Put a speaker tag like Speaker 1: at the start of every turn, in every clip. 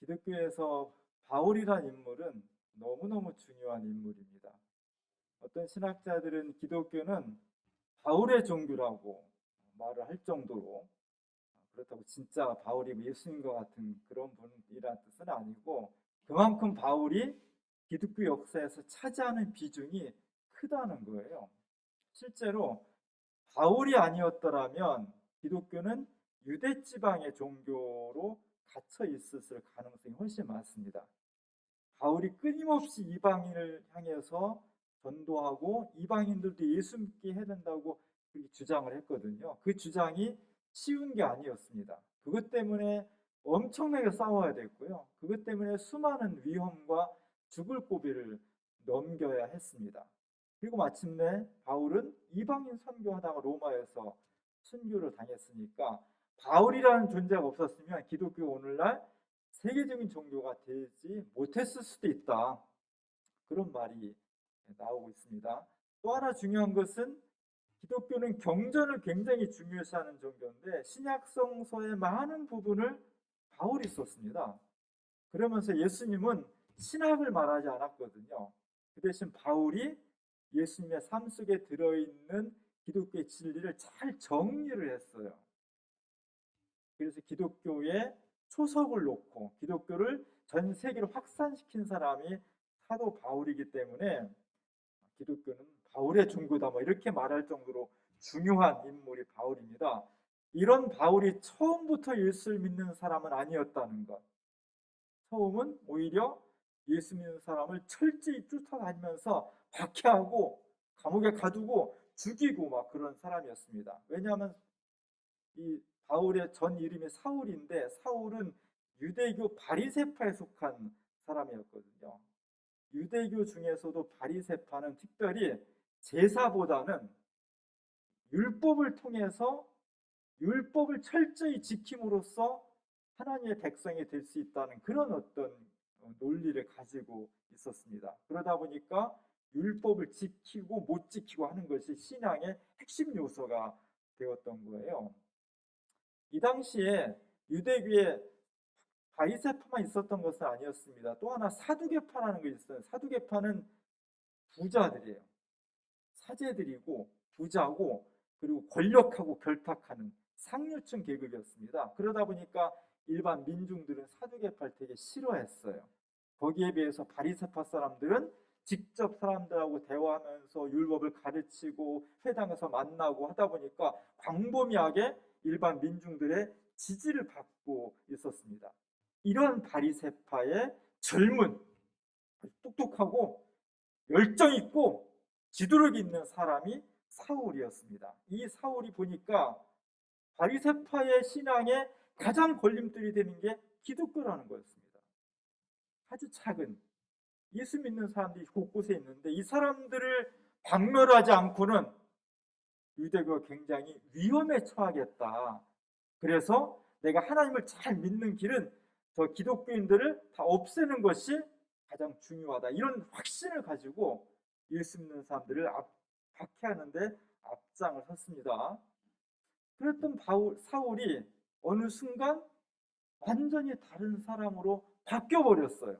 Speaker 1: 기독교에서 바울이란 인물은 너무너무 중요한 인물입니다. 어떤 신학자들은 기독교는 바울의 종교라고 말을 할 정도로, 그렇다고 진짜 바울이 예수님과 같은 그런 분이라는 뜻은 아니고, 그만큼 바울이 기독교 역사에서 차지하는 비중이 크다는 거예요. 실제로 바울이 아니었더라면 기독교는 유대 지방의 종교로 갇혀 있었을 가능성이 훨씬 많습니다. 바울이 끊임없이 이방인을 향해서 전도하고 이방인들도 예수 믿게 해야 된다고 그렇게 주장을 했거든요. 그 주장이 쉬운 게 아니었습니다. 그것 때문에 엄청나게 싸워야 됐고요. 그것 때문에 수많은 위험과 죽을 고비를 넘겨야 했습니다. 그리고 마침내 바울은 이방인 선교하다가 로마에서 순교를 당했으니까 바울이라는 존재가 없었으면 기독교가 오늘날 세계적인 종교가 되지 못했을 수도 있다. 그런 말이 나오고 있습니다. 또 하나 중요한 것은 기독교는 경전을 굉장히 중요시하는 종교인데 신약 성서의 많은 부분을 바울이 썼습니다. 그러면서 예수님은 신학을 말하지 않았거든요. 그 대신 바울이 예수님의 삶 속에 들어있는 기독교의 진리를 잘 정리를 했어요. 그래서 기독교에 초석을 놓고 기독교를 전 세계로 확산시킨 사람이 사도 바울이기 때문에 기독교는 바울의 종교다 이렇게 말할 정도로 중요한 인물이 바울입니다. 이런 바울이 처음부터 예수를 믿는 사람은 아니었다는 것. 처음은 오히려 예수 믿는 사람을 철저히 쫓아다니면서 박해하고 감옥에 가두고 죽이고 막 그런 사람이었습니다. 왜냐하면 이 바울의 전 이름이 사울인데 사울은 유대교 바리새파에 속한 사람이었거든요. 유대교 중에서도 바리새파는 특별히 제사보다는 율법을 통해서 율법을 철저히 지킴으로써 하나님의 백성이 될 수 있다는 그런 어떤 논리를 가지고 있었습니다. 그러다 보니까 율법을 지키고 못 지키고 하는 것이 신앙의 핵심 요소가 되었던 거예요. 이 당시에 유대교에 바리새파만 있었던 것은 아니었습니다. 또 하나 사두개파라는 것이 있어요. 사두개파는 부자들이에요. 사제들이고 부자고 그리고 권력하고 결탁하는 상류층 계급이었습니다. 그러다 보니까 일반 민중들은 사두개파를 되게 싫어했어요. 거기에 비해서 바리새파 사람들은 직접 사람들하고 대화하면서 율법을 가르치고 회당에서 만나고 하다 보니까 광범위하게 일반 민중들의 지지를 받고 있었습니다. 이런 바리새파의 젊은 똑똑하고 열정 있고 지도력 있는 사람이 사울이었습니다. 이 사울이 보니까 바리새파의 신앙에 가장 걸림돌이 되는 게 기독교라는 거였습니다. 아주 작은 예수 믿는 사람들이 곳곳에 있는데 이 사람들을 박멸하지 않고는 유대교가 굉장히 위험에 처하겠다. 그래서 내가 하나님을 잘 믿는 길은 저 기독교인들을 다 없애는 것이 가장 중요하다. 이런 확신을 가지고 예수 믿는 사람들을 박해하는데 앞장을 섰습니다. 그랬던 사울이 어느 순간 완전히 다른 사람으로 바뀌어버렸어요.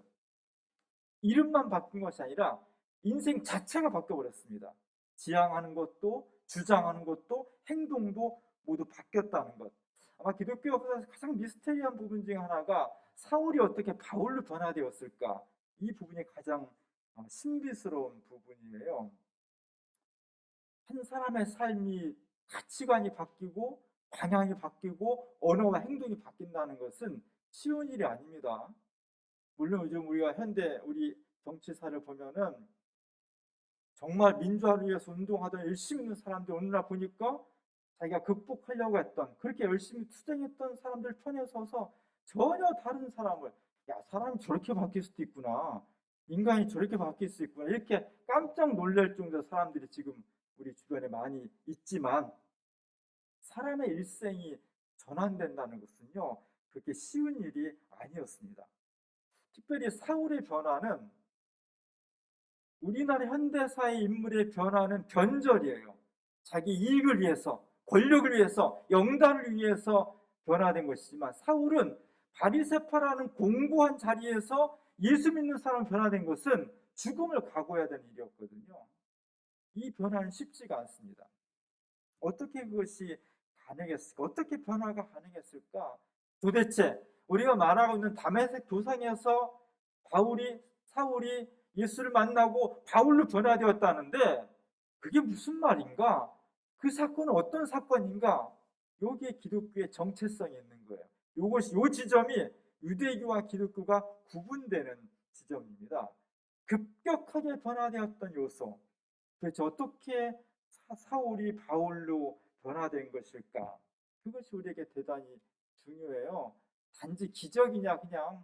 Speaker 1: 이름만 바뀐 것이 아니라 인생 자체가 바뀌어버렸습니다. 지향하는 것도 주장하는 것도 행동도 모두 바뀌었다는 것. 아마 기독교 역사에서 가장 미스테리한 부분 중에 하나가 사울이 어떻게 바울로 변화되었을까? 이 부분이 가장 신비스러운 부분이에요. 한 사람의 삶이 가치관이 바뀌고 방향이 바뀌고 언어와 행동이 바뀐다는 것은 쉬운 일이 아닙니다. 물론 요즘 우리가 현대 우리 정치사를 보면은 정말 민주화를 위해서 운동하던 열심히 있는 사람들 오늘날 보니까 자기가 극복하려고 했던 그렇게 열심히 투쟁했던 사람들 편에 서서 전혀 다른 사람을 사람이 저렇게 바뀔 수도 있구나, 인간이 저렇게 바뀔 수 있구나 이렇게 깜짝 놀랄 정도의 사람들이 지금 우리 주변에 많이 있지만 사람의 일생이 전환된다는 것은요 그렇게 쉬운 일이 아니었습니다. 특별히 사울의 변화는 우리나라 현대사의 인물의 변화는 변절이에요. 자기 이익을 위해서, 권력을 위해서, 영달을 위해서 변화된 것이지만 사울은 바리새파라는 공고한 자리에서 예수 믿는 사람 변화된 것은 죽음을 각오해야 되는 일이었거든요. 이 변화는 쉽지가 않습니다. 어떻게 그것이 가능했을까? 어떻게 변화가 가능했을까? 도대체 우리가 말하고 있는 다메섹 도상에서 사울이 예수를 만나고 바울로 변화되었다는데 그게 무슨 말인가? 그 사건은 어떤 사건인가? 여기에 기독교의 정체성이 있는 거예요. 요 지점이 유대교와 기독교가 구분되는 지점입니다. 급격하게 변화되었던 요소. 도대체 어떻게 사울이 바울로 변화된 것일까? 그것이 우리에게 대단히 중요해요. 단지 기적이냐 그냥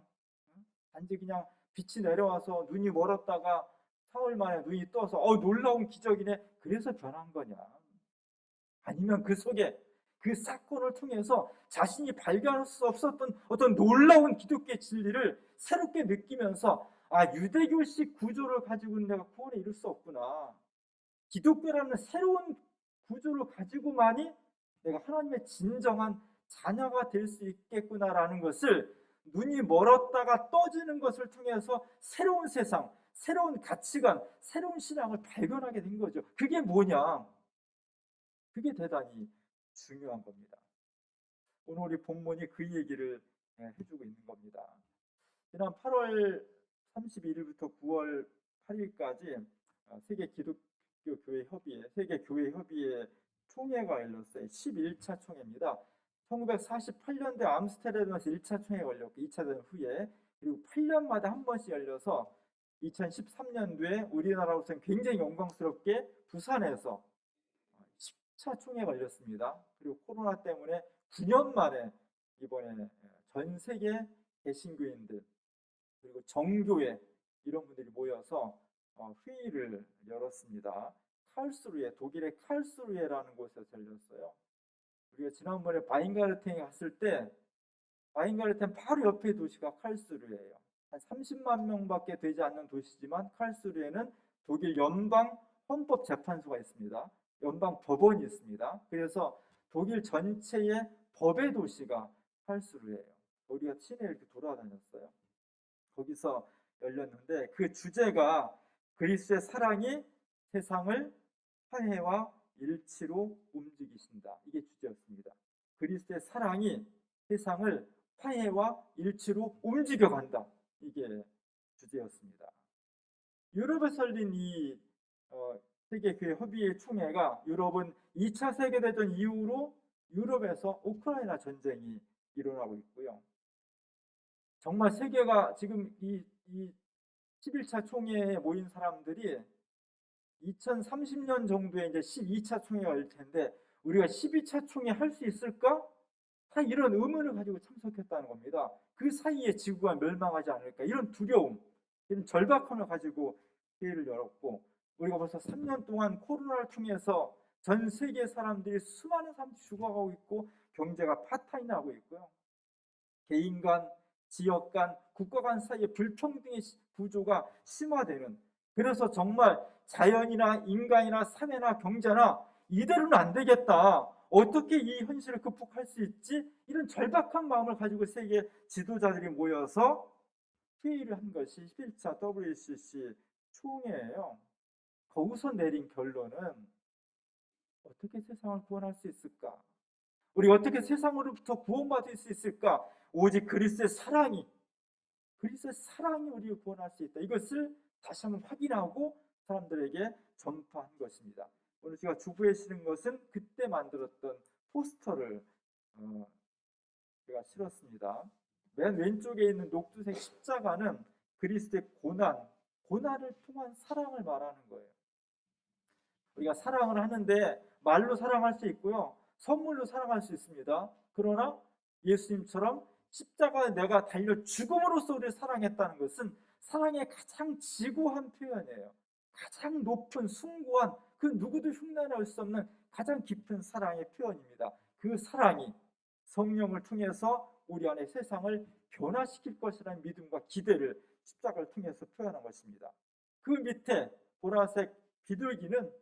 Speaker 1: 단지 그냥 빛이 내려와서 눈이 멀었다가 사흘 만에 눈이 떠서 놀라운 기적이네 그래서 변한 거냐? 아니면 그 속에 그 사건을 통해서 자신이 발견할 수 없었던 어떤 놀라운 기독교의 진리를 새롭게 느끼면서 유대교식 구조를 가지고는 내가 구원에 이룰 수 없구나. 기독교라는 새로운 구조를 가지고만이 내가 하나님의 진정한 자녀가 될 수 있겠구나라는 것을 눈이 멀었다가 떠지는 것을 통해서 새로운 세상, 새로운 가치관, 새로운 신앙을 발견하게 된 거죠. 그게 뭐냐? 그게 대단히 중요한 겁니다. 오늘 우리 본문이 그 얘기를 해주고 있는 겁니다. 지난 8월 31일부터 9월 8일까지 세계 교회 협의회 총회가 열렸어요. 11차 총회입니다. 1948년대 암스테르담에서 1차 총회가 열렸고 2차 대전 후에 그리고 8년마다 한 번씩 열려서 2013년도에 우리나라로서는 굉장히 영광스럽게 부산에서 10차 총회가 열렸습니다. 그리고 코로나 때문에 9년 만에 이번에 전 세계 개신교인들 그리고 정교회 이런 분들이 모여서 회의를 열었습니다. 독일의 칼스루에라는 곳에서 열렸어요. 우리가 지난번에 바인가르텐에 갔을 때 바인가르텐 바로 옆에 도시가 칼스루에예요. 한 30만 명밖에 되지 않는 도시지만 칼스루에는 독일 연방 헌법재판소가 있습니다. 연방 법원이 있습니다. 그래서 독일 전체의 법의 도시가 칼스루에예요. 우리가 시내에 이렇게 돌아다녔어요. 거기서 열렸는데 그 주제가 그리스도의 사랑이 세상을 화해와 일치로 움직이신다. 이게 주제였습니다. 그리스도의 사랑이 세상을 화해와 일치로 움직여간다. 이게 주제였습니다. 유럽에서 열린 이 세계교회 협의회 총회가 유럽은 2차 세계대전 이후로 유럽에서 우크라이나 전쟁이 일어나고 있고요. 정말 세계가 지금 이 11차 총회에 모인 사람들이 2030년 정도에 이제 12차 총회가 열 텐데 우리가 12차 총회 할 수 있을까? 다 이런 의문을 가지고 참석했다는 겁니다. 그 사이에 지구가 멸망하지 않을까? 이런 두려움, 이런 절박함을 가지고 회의를 열었고 우리가 벌써 3년 동안 코로나를 통해서 전 세계 사람들이 수많은 사람들이 죽어가고 있고 경제가 파탄이 나고 있고요. 개인 간, 지역 간, 국가 간 사이의 불평등의 구조가 심화되는 그래서 정말 자연이나 인간이나 사회나 경제나 이대로는 안 되겠다. 어떻게 이 현실을 극복할 수 있지? 이런 절박한 마음을 가지고 세계 지도자들이 모여서 회의를 한 것이 11차 WCC 총회예요. 거기서 내린 결론은 어떻게 세상을 구원할 수 있을까? 우리 어떻게 세상으로부터 구원받을 수 있을까? 오직 그리스도의 사랑이 우리를 구원할 수 있다. 이것을 다시 한번 확인하고 사람들에게 전파한 것입니다. 오늘 제가 주부에 실은 것은 그때 만들었던 포스터를 제가 실었습니다. 맨 왼쪽에 있는 녹두색 십자가는 그리스도의 고난을 통한 사랑을 말하는 거예요. 우리가 사랑을 하는데 말로 사랑할 수 있고요. 선물로 사랑할 수 있습니다. 그러나 예수님처럼 십자가에 내가 달려 죽음으로써 우리를 사랑했다는 것은 사랑의 가장 지고한 표현이에요. 가장 높은 숭고한 그 누구도 흉내낼 수 없는 가장 깊은 사랑의 표현입니다. 그 사랑이 성령을 통해서 우리 안에 세상을 변화시킬 것이라는 믿음과 기대를 십자가를 통해서 표현한 것입니다. 그 밑에 보라색 비둘기는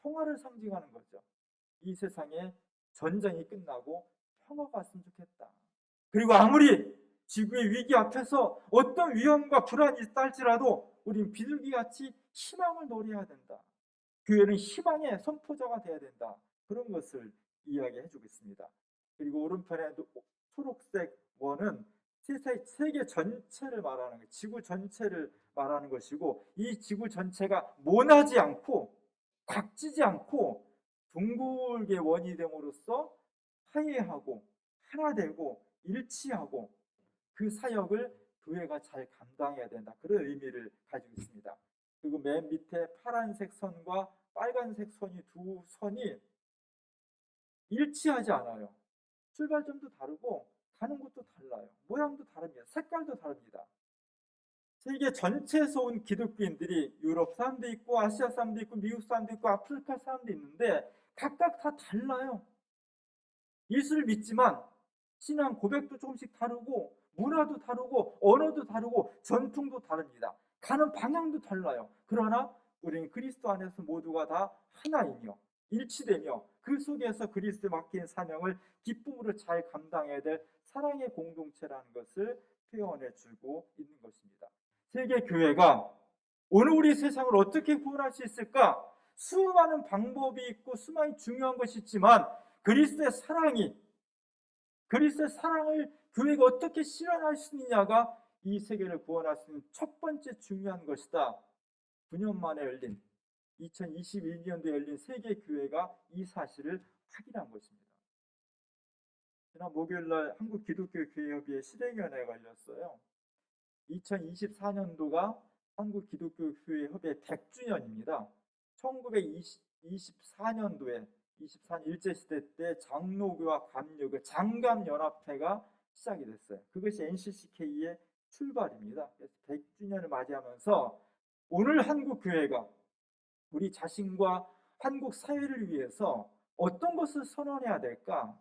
Speaker 1: 평화를 상징하는 거죠. 이 세상에 전쟁이 끝나고 평화가 왔으면 좋겠다. 그리고 아무리 지구의 위기 앞에서 어떤 위험과 불안이 있다 할지라도 우리는 비둘기같이 희망을 노래해야 된다. 교회는 희망의 선포자가 되어야 된다. 그런 것을 이야기해 주고 있습니다. 그리고 오른편에 초록색 원은 세계 전체를 말하는 거예요. 지구 전체를 말하는 것이고, 이 지구 전체가 모나지 않고 각지지 않고 둥글게 원이 됨으로써 화해하고 하나 되고 일치하고 그 사역을 교회가 잘 감당해야 된다. 그런 의미를 가지고 있습니다. 그리고 맨 밑에 파란색 선과 빨간색 선이 두 선이 일치하지 않아요. 출발점도 다르고 가는 곳도 달라요. 모양도 다릅니다. 색깔도 다릅니다. 세계 전체에서 온 기독교인들이 유럽 사람도 있고 아시아 사람도 있고 미국 사람도 있고 아프리카 사람도 있는데 각각 다 달라요. 예수를 믿지만 신앙 고백도 조금씩 다르고 문화도 다르고 언어도 다르고 전통도 다릅니다. 가는 방향도 달라요. 그러나 우리는 그리스도 안에서 모두가 다 하나이며 일치되며 그 속에서 그리스도에 맡긴 사명을 기쁨으로 잘 감당해야 될 사랑의 공동체라는 것을 표현해 주고 있는 것입니다. 세계 교회가 오늘 우리 세상을 어떻게 구원할 수 있을까? 수많은 방법이 있고 수많은 중요한 것이 있지만 그리스도의 사랑을 교회가 어떻게 실현할 수 있느냐가 이 세계를 구원할 수 있는 첫 번째 중요한 것이다. 9년 만에 열린 2021년도에 열린 세계교회가 이 사실을 확인한 것입니다. 지난 목요일날 한국기독교교회협의회 실행위원회가 열렸어요. 2024년도가 한국기독교교회협의회 100주년입니다. 1924년도에 24년 일제시대 때 장로교와 감리교 장감연합회가 시작이 됐어요. 그것이 NCCK의 출발입니다. 그래서 100주년을 맞이하면서 오늘 한국교회가 우리 자신과 한국 사회를 위해서 어떤 것을 선언해야 될까?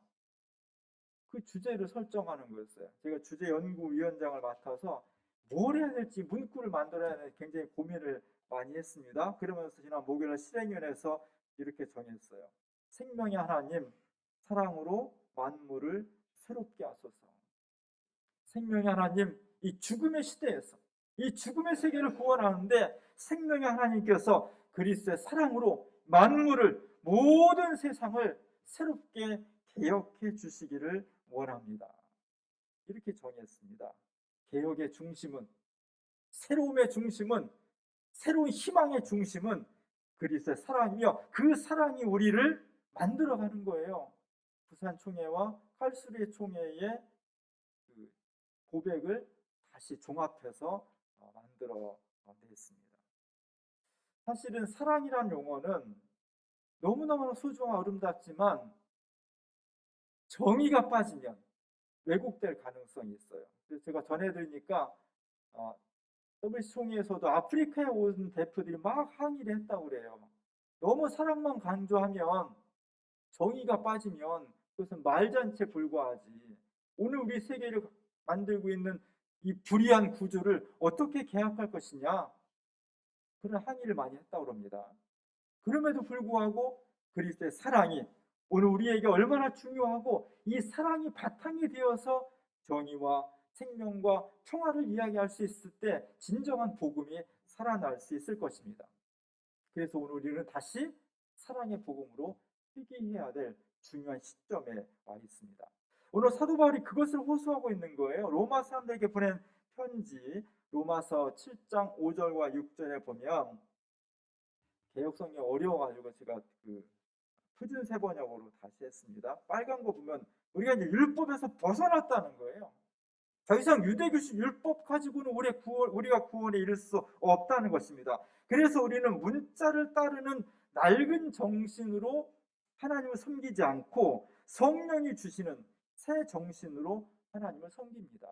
Speaker 1: 그 주제를 설정하는 거였어요. 제가 주제연구위원장을 맡아서 뭘 해야 될지 문구를 만들어야 될 굉장히 고민을 많이 했습니다. 그러면서 지난 목요일 실행위원회에서 이렇게 정했어요. 생명의 하나님, 사랑으로 만물을 새롭게 하소서. 생명의 하나님, 이 죽음의 시대에서 이 죽음의 세계를 구원하는데 생명의 하나님께서 그리스도의 사랑으로 만물을, 모든 세상을 새롭게 개혁해 주시기를 원합니다. 이렇게 정했습니다. 개혁의 중심은, 새로움의 중심은, 새로운 희망의 중심은 그리스도의 사랑이며 그 사랑이 우리를 만들어가는 거예요. 부산총회와 칼수리 총회의 그 고백을 다시 종합해서 만들어 냈습니다. 사실은 사랑이라는 용어는 너무너무 소중하고 아름답지만 정의가 빠지면 왜곡될 가능성이 있어요. 그래서 제가 전해드리니까 WC총회에서도 아프리카에 온 대표들이 막 항의를 했다고 그래요. 너무 사랑만 강조하면 정의가 빠지면 그것은 말잔치에 불과하지. 오늘 우리 세계를 만들고 있는 이 불의한 구조를 어떻게 개혁할 것이냐, 그런 항의를 많이 했다고 합니다. 그럼에도 불구하고 그리스도의 사랑이 오늘 우리에게 얼마나 중요하고 이 사랑이 바탕이 되어서 정의와 생명과 평화를 이야기할 수 있을 때 진정한 복음이 살아날 수 있을 것입니다. 그래서 오늘 우리는 다시 사랑의 복음으로 회귀해야 될 중요한 시점에 와 있습니다. 오늘 사도 바울이 그것을 호소하고 있는 거예요. 로마 사람들에게 보낸 편지 로마서 7장 5절과 6절에 보면, 개역성이 어려워가지고 제가 표준 세번역으로 다시 했습니다. 빨간 거 보면 우리가 이제 율법에서 벗어났다는 거예요. 더 이상 유대교식 율법 가지고는 우리가 구원에 이를 수 없다는 것입니다. 그래서 우리는 문자를 따르는 낡은 정신으로 하나님을 섬기지 않고 성령이 주시는 새 정신으로 하나님을 섬깁니다.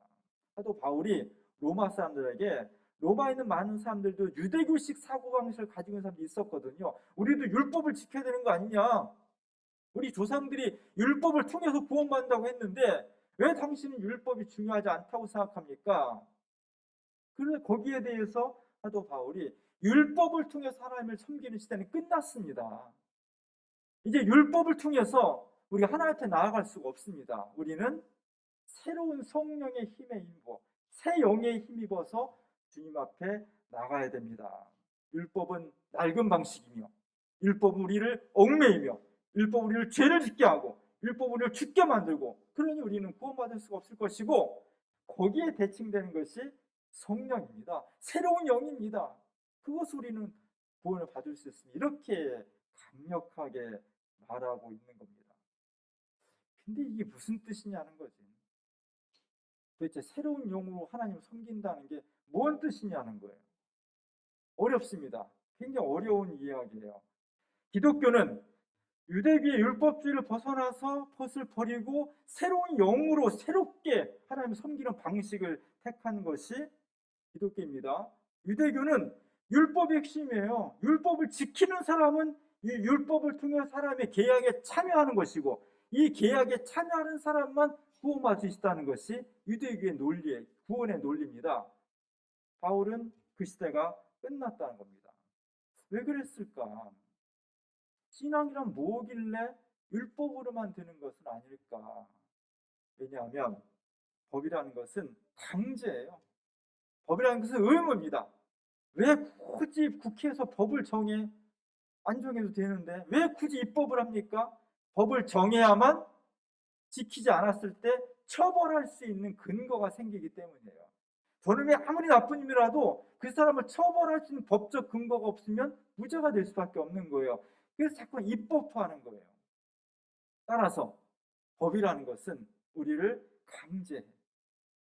Speaker 1: 사도 바울이 로마 사람들에게, 로마에 있는 많은 사람들도 유대교식 사고방식을 가지고 있는 사람들이 있었거든요. 우리도 율법을 지켜야 되는 거 아니냐, 우리 조상들이 율법을 통해서 구원받는다고 했는데 왜 당신은 율법이 중요하지 않다고 생각합니까? 그래서 거기에 대해서 사도 바울이 율법을 통해서 하나님을 섬기는 시대는 끝났습니다. 이제 율법을 통해서 우리가 하나님 앞에 나아갈 수가 없습니다. 우리는 새로운 성령의 힘에 힘입어, 새 영에 힘입어서 주님 앞에 나가야 됩니다. 율법은 낡은 방식이며, 율법은 우리를 얽매이며, 율법은 우리를 죄를 짓게 하고, 율법은 우리를 죽게 만들고, 그러니 우리는 구원받을 수가 없을 것이고, 거기에 대칭되는 것이 성령입니다. 새로운 영입니다. 그것을 우리는 구원을 받을 수 있습니다. 이렇게 강력하게 말하고 있는 겁니다. 근데 이게 무슨 뜻이냐는 거지. 도대체 새로운 영으로 하나님을 섬긴다는 게 뭔 뜻이냐는 거예요. 어렵습니다. 굉장히 어려운 이야기예요. 기독교는 유대교의 율법주의를 벗어나서 것을 버리고 새로운 영으로 새롭게 하나님을 섬기는 방식을 택한 것이 기독교입니다. 유대교는 율법의 핵심이에요. 율법을 지키는 사람은 이 율법을 통해 사람의 계약에 참여하는 것이고, 이 계약에 참여하는 사람만 구원받을 수 있다는 것이 유대교의 논리의 구원의 논리입니다. 바울은 그 시대가 끝났다는 겁니다. 왜 그랬을까? 신앙이란 뭐길래 율법으로만 되는 것은 아닐까? 왜냐하면 법이라는 것은 강제예요. 법이라는 것은 의무입니다. 왜 굳이 국회에서 법을 정해? 안 정해도 되는데 왜 굳이 입법을 합니까? 법을 정해야만 지키지 않았을 때 처벌할 수 있는 근거가 생기기 때문이에요. 저놈이 아무리 나쁜 놈이라도 그 사람을 처벌할 수 있는 법적 근거가 없으면 무죄가 될 수밖에 없는 거예요. 그래서 자꾸 입법화하는 거예요. 따라서 법이라는 것은 우리를 강제,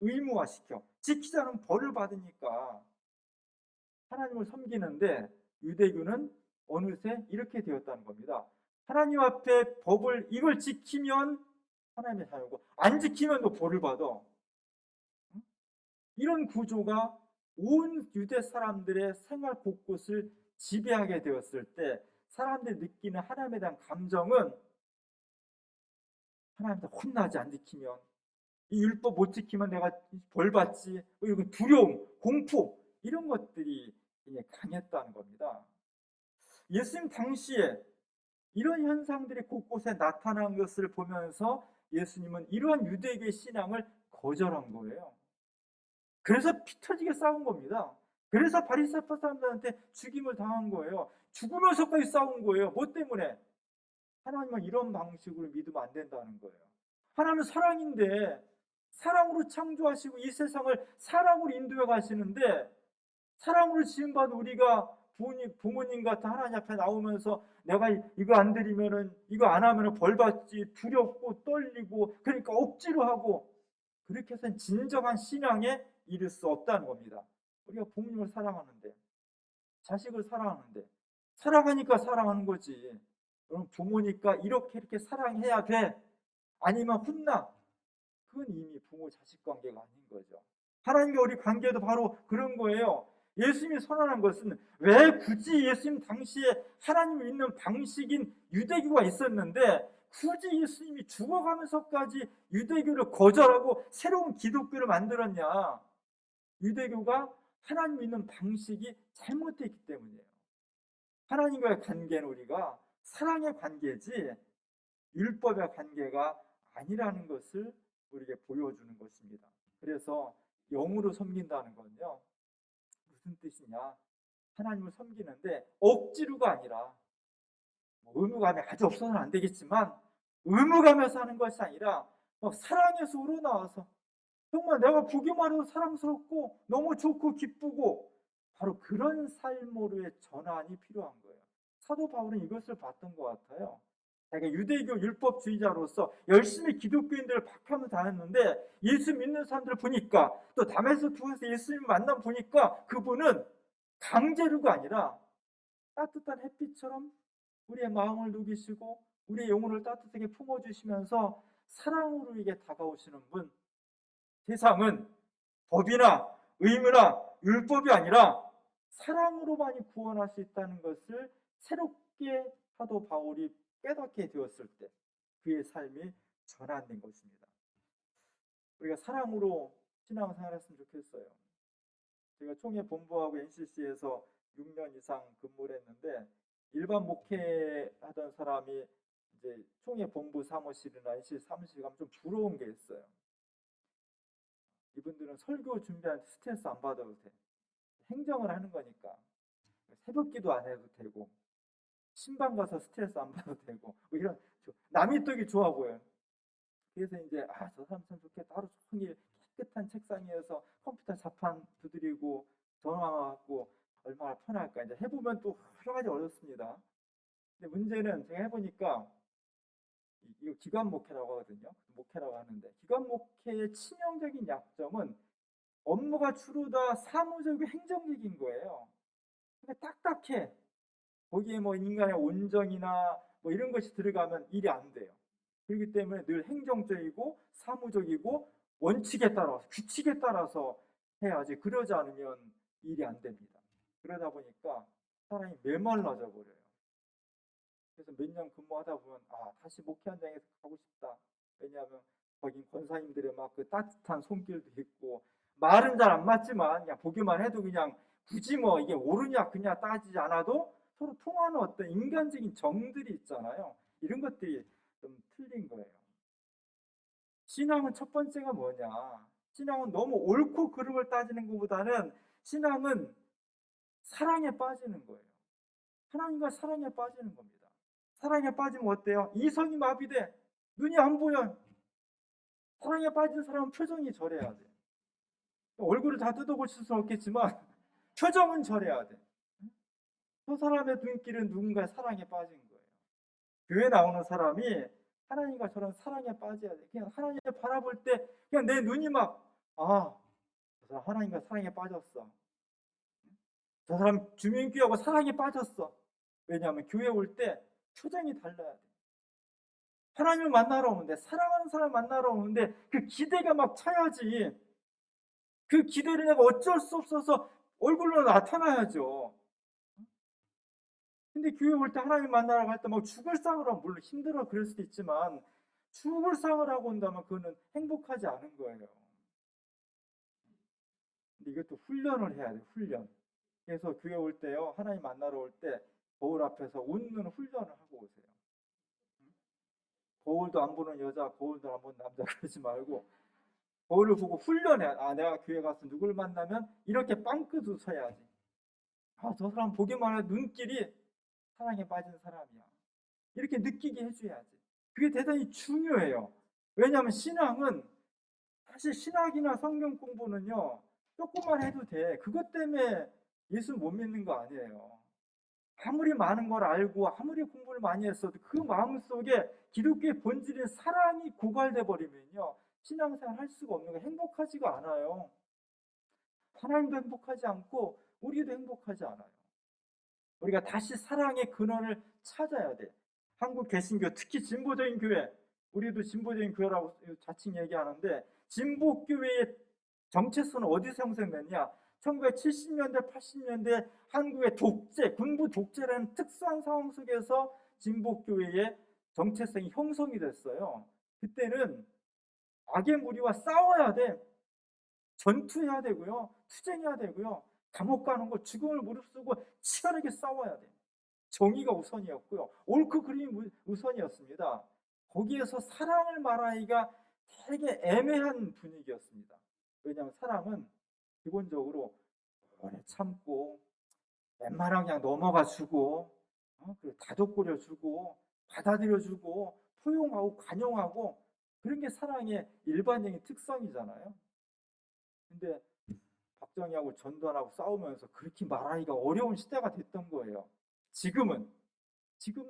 Speaker 1: 의무화시켜 지키지 않으면 벌을 받으니까 하나님을 섬기는데, 유대교는 어느새 이렇게 되었다는 겁니다. 하나님 앞에 법을 이걸 지키면 하나님의 자녀고, 안 지키면 너 벌을 받아. 이런 구조가 온 유대 사람들의 생활 곳곳을 지배하게 되었을 때 사람들이 느끼는 하나님에 대한 감정은, 하나님한테 혼나지 안 지키면, 이 율법 못 지키면 내가 벌 받지, 이런 두려움, 공포, 이런 것들이 강했다는 겁니다. 예수님 당시에 이런 현상들이 곳곳에 나타난 것을 보면서 예수님은 이러한 유대교의 신앙을 거절한 거예요. 그래서 피 터지게 싸운 겁니다. 그래서 바리새파 사람들한테 죽임을 당한 거예요. 죽으면서까지 싸운 거예요. 뭐 때문에? 하나님은 이런 방식으로 믿으면 안 된다는 거예요. 하나님은 사랑인데, 사랑으로 창조하시고 이 세상을 사랑으로 인도해 가시는데, 사랑으로 지음받은 우리가 부모님 같은 하나님 앞에 나오면서 내가 이거 안 드리면은, 이거 안 하면은 벌 받지, 두렵고 떨리고, 그러니까 억지로 하고, 그렇게 해서는 진정한 신앙에 이를 수 없다는 겁니다. 우리가 부모님을 사랑하는데, 자식을 사랑하는데, 사랑하니까 사랑하는 거지. 그럼 부모니까 이렇게 사랑해야 돼, 아니면 혼나, 그건 이미 부모 자식 관계가 아닌 거죠. 하나님과 우리 관계도 바로 그런 거예요. 예수님이 선언한 것은, 왜 굳이 예수님 당시에 하나님을 믿는 방식인 유대교가 있었는데 굳이 예수님이 죽어가면서까지 유대교를 거절하고 새로운 기독교를 만들었냐? 유대교가 하나님 믿는 방식이 잘못됐기 때문이에요. 하나님과의 관계는 우리가 사랑의 관계지 율법의 관계가 아니라는 것을 우리에게 보여주는 것입니다. 그래서 영으로 섬긴다는 건요, 무슨 뜻이냐? 하나님을 섬기는데 억지로가 아니라, 의무감이 아주 없어서는 안 되겠지만 의무감에서 하는 것이 아니라 막 사랑에서 우러나와서 정말 내가 보기만 해도 사랑스럽고 너무 좋고 기쁘고, 바로 그런 삶으로의 전환이 필요한 거예요. 사도 바울은 이것을 봤던 것 같아요. 자기가 유대교 율법주의자로서 열심히 기독교인들을 박하면서 다녔는데 예수 믿는 사람들을 보니까, 또 담에서 통해서 예수님 만남 보니까 그분은 강제로가 아니라 따뜻한 햇빛처럼 우리의 마음을 녹이시고 우리의 영혼을 따뜻하게 품어주시면서 사랑으로 이게 다가오시는 분. 세상은 법이나 의무나 율법이 아니라 사랑으로만이 구원할 수 있다는 것을 새롭게 사도 바울이 깨닫게 되었을 때 그의 삶이 전환된 것입니다. 우리가 사랑으로 신앙생활 했으면 좋겠어요. 제가 총회 본부하고 NCC에서 6년 이상 근무를 했는데, 일반 목회하던 사람이 이제 총회 본부 사무실이나 NCC 사무실 가면 좀 부러운 게 있어요. 이분들은 설교 준비하는데 스트레스 안 받아도 돼. 행정을 하는 거니까. 새벽기도 안 해도 되고, 신방 가서 스트레스 안 받아도 되고, 뭐 이런, 남이 또 이게 좋아 보여요. 그래서 이제, 저 사람 참 좋겠다. 하루 종일 깨끗한 책상 위에서 컴퓨터 자판 두드리고, 전화 와갖고, 얼마나 편할까. 이제 해보면 또 여러 가지 어렵습니다. 근데 문제는 제가 해보니까, 이거 기관 목회라고 하거든요. 목회라고 하는데, 기관 목회의 치명적인 약점은 업무가 주로 다 사무적이고 행정적인 거예요. 그러니까 딱딱해. 거기에 뭐 인간의 온정이나 뭐 이런 것이 들어가면 일이 안 돼요. 그렇기 때문에 늘 행정적이고 사무적이고 원칙에 따라서 규칙에 따라서 해야지, 그러지 않으면 일이 안 됩니다. 그러다 보니까 사람이 메말라져 버려요. 그래서 몇 년 근무하다 보면 다시 목회 현장에서 가고 싶다. 왜냐하면 거긴 권사님들의 막 그 따뜻한 손길도 있고, 말은 잘 안 맞지만 그냥 보기만 해도 그냥 굳이 뭐 이게 옳으냐 그냐 따지지 않아도 서로 통하는 어떤 인간적인 정들이 있잖아요. 이런 것들이 좀 틀린 거예요. 신앙은 첫 번째가 뭐냐? 신앙은 너무 옳고 그름을 따지는 것보다는 신앙은 사랑에 빠지는 거예요. 하나님과 사랑에 빠지는 겁니다. 사랑에 빠지면 어때요? 이성이 마비돼. 눈이 안 보여. 사랑에 빠진 사람은 표정이 저래야 돼. 얼굴을 다 뜯어고칠 수는 없겠지만 표정은 저래야 돼. 저 사람의 눈길은 누군가의 사랑에 빠진 거예요. 교회 나오는 사람이 하나님과 저런 사랑에 빠져야 돼. 그냥 하나님을 바라볼 때 그냥 내 눈이 막, 저 사람 하나님과 사랑에 빠졌어. 저 사람 주민교회하고 사랑에 빠졌어. 왜냐하면 교회 올 때 표정이 달라야 돼. 하나님을 만나러 오는데, 사랑하는 사람 만나러 오는데 그 기대가 막 차야지. 그 기대를 내가 어쩔 수 없어서 얼굴로 나타나야죠. 근데 교회 올 때 하나님 만나러 갈 때 막 죽을 상을 하면, 물론 힘들어 그럴 수도 있지만 죽을 상을 하고 온다면 그거는 행복하지 않은 거예요. 근데 이것도 훈련을 해야 돼요. 훈련. 그래서 교회 올 때요, 하나님 만나러 올 때 거울 앞에서 웃는 훈련을 하고 오세요. 거울도 안 보는 여자, 거울도 안 보는 남자 그러지 말고 거울을 보고 훈련해. 내가 교회 가서 누굴 만나면 이렇게 빵긋 웃어야지. 저 사람 보기만 해도 눈길이 사랑에 빠진 사람이야. 이렇게 느끼게 해줘야지. 그게 대단히 중요해요. 왜냐하면 신앙은, 사실 신학이나 성경 공부는요, 조금만 해도 돼. 그것 때문에 예수 못 믿는 거 아니에요. 아무리 많은 걸 알고 아무리 공부를 많이 했어도 그 마음속에 기독교의 본질인 사랑이 고갈돼 버리면요, 신앙생활 할 수가 없는 거예요. 행복하지가 않아요. 하나님도 행복하지 않고 우리도 행복하지 않아요. 우리가 다시 사랑의 근원을 찾아야 돼. 한국 개신교, 특히 진보적인 교회, 우리도 진보적인 교회라고 자칭 얘기하는데, 진보교회의 정체성은 어디서 형성됐냐? 1970년대, 80년대 한국의 독재, 군부 독재라는 특수한 상황 속에서 진보교회의 정체성이 형성이 됐어요. 그때는 악의 무리와 싸워야 돼. 전투해야 되고요. 투쟁해야 되고요. 감옥 가는 거, 죽음을 무릅쓰고 치열하게 싸워야 돼. 정의가 우선이었고요. 옳고 그름이 우선이었습니다. 거기에서 사랑을 말하기가 되게 애매한 분위기였습니다. 왜냐하면 사랑은 기본적으로 오래 참고 웬만하면 그냥 넘어가 주고, 그리고 다독거려 주고 받아들여 주고 포용하고 관용하고, 그런 게 사랑의 일반적인 특성이잖아요. 근데 박정희하고 전두환하고 싸우면서 그렇게 말하기가 어려운 시대가 됐던 거예요. 지금은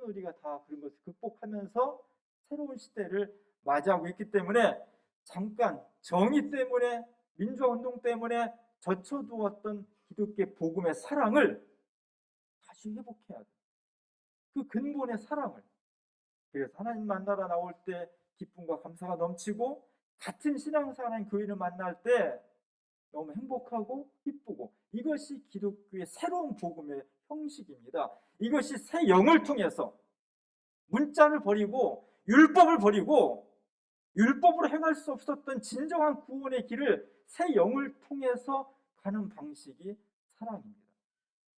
Speaker 1: 우리가 다 그런 것을 극복하면서 새로운 시대를 맞이하고 있기 때문에, 잠깐 정의 때문에, 민주화운동 때문에 젖혀두었던 기독교의 복음의 사랑을 다시 회복해야 돼. 그 근본의 사랑을. 그래서 하나님 만나러 나올 때 기쁨과 감사가 넘치고, 같은 신앙생활하는 교인을 만날 때 너무 행복하고 기쁘고, 이것이 기독교의 새로운 복음의 형식입니다. 이것이 새 영을 통해서, 문자를 버리고 율법을 버리고 율법으로 행할 수 없었던 진정한 구원의 길을 새 영을 통해서 가는 방식이 사랑입니다.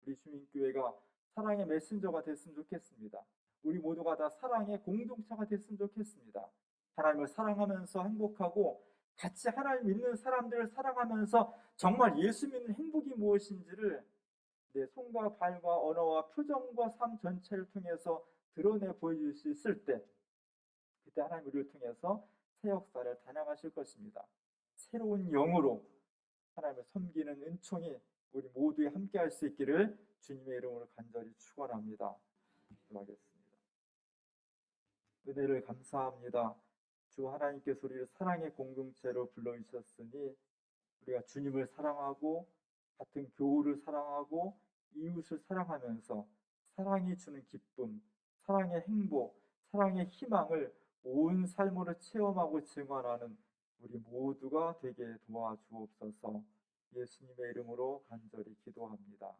Speaker 1: 우리 주민교회가 사랑의 메신저가 됐으면 좋겠습니다. 우리 모두가 다 사랑의 공동체가 됐으면 좋겠습니다. 하나님을 사랑하면서 행복하고 같이 하나님 믿는 사람들을 사랑하면서 정말 예수 믿는 행복이 무엇인지를 내 손과 발과 언어와 표정과 삶 전체를 통해서 드러내 보여줄 수 있을 때, 그때 하나님 우리를 통해서 새 역사를 단행하실 것입니다. 새로운 영으로 하나님을 섬기는 은총이 우리 모두에 함께 할 수 있기를 주님의 이름으로 간절히 축원합니다. 기도하겠습니다. 은혜를 감사합니다. 주 하나님께서 우리를 사랑의 공동체로 불러주셨으니 우리가 주님을 사랑하고 같은 교우를 사랑하고 이웃을 사랑하면서 사랑이 주는 기쁨, 사랑의 행복, 사랑의 희망을 온 삶으로 체험하고 증언하는 우리 모두가 되게 도와주옵소서. 예수님의 이름으로 간절히 기도합니다.